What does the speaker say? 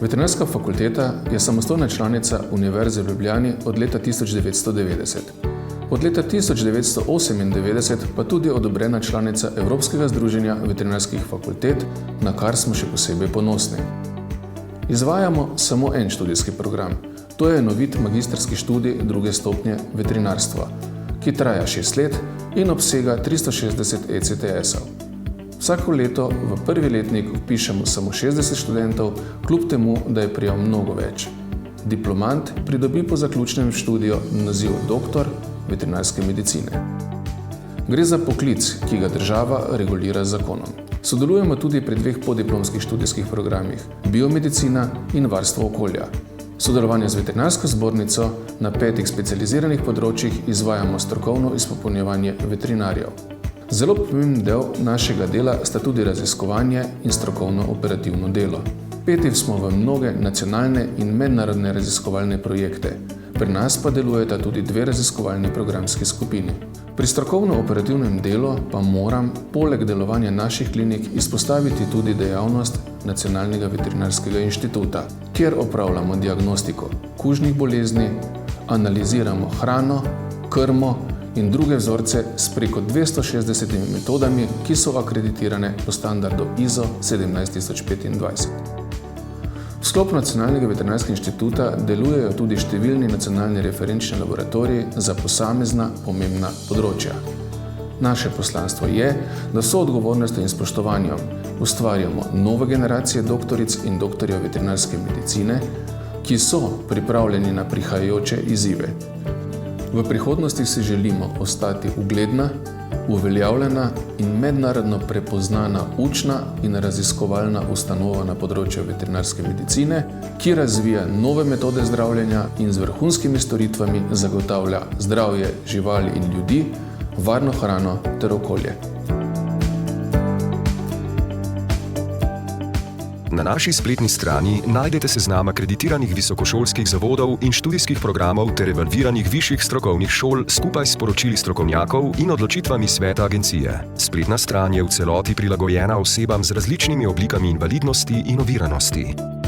Veterinarska fakulteta je samostojna članica Univerze v Ljubljani od leta 1990. Od leta 1998 pa tudi odobrena članica Evropskega združenja veterinarskih fakultet, na kar smo še posebej ponosni. Izvajamo samo en študijski program, to je enovit magistrski študij druge stopnje veterinarstva, ki traja 6 let in obsega 360 ECTS-ov. Vsako leto v prvi letnik vpišemo samo 60 študentov, kljub temu, da je prijav mnogo več. Diplomant pridobi po zaključnem študiju naziv doktor veterinarske medicine. Gre za poklic, ki ga država regulira z zakonom. Sodelujemo tudi pri 2 podiplomskih študijskih programih, biomedicina in varstvo okolja. Sodelovanje z veterinarsko zbornico na 5 specializiranih področjih izvajamo strokovno izpopolnjevanje veterinarjev. Zelo pomemben del našega dela sta tudi raziskovanje in strokovno operativno delo. Vpeti smo v mnoge nacionalne in mednarodne raziskovalne projekte. Pri nas pa delujeta tudi 2 raziskovalni programski skupini. Pri strokovno-operativnem delu pa moram, poleg delovanja naših klinik, izpostaviti tudi dejavnost Nacionalnega veterinarskega inštituta, kjer opravljamo diagnostiko kužnih bolezni, analiziramo hrano, krmo in druge vzorce s preko 260 metodami, ki so akreditirane po standardu ISO 17025. V sklopu Nacionalnega veterinarskega inštituta delujejo tudi številni nacionalni referenčni laboratoriji za posamezna pomembna področja. Naše poslanstvo je, da so odgovornostjo in spoštovanjem ustvarjamo nove generacije doktoric in doktorjev veterinarske medicine, ki so pripravljeni na prihajajoče izzive. V prihodnosti si želimo ostati ugledna, uveljavljena in mednarodno prepoznana učna in raziskovalna ustanova na področju veterinarske medicine, ki razvija nove metode zdravljenja in z vrhunskimi storitvami zagotavlja zdravje živali in ljudi, varno hrano ter okolje. Na naši spletni strani najdete seznam akreditiranih visokošolskih zavodov in študijskih programov ter evalviranih višjih strokovnih šol skupaj s poročili strokovnjakov in odločitvami sveta agencije. Spletna stran je v celoti prilagojena osebam z različnimi oblikami invalidnosti in oviranosti.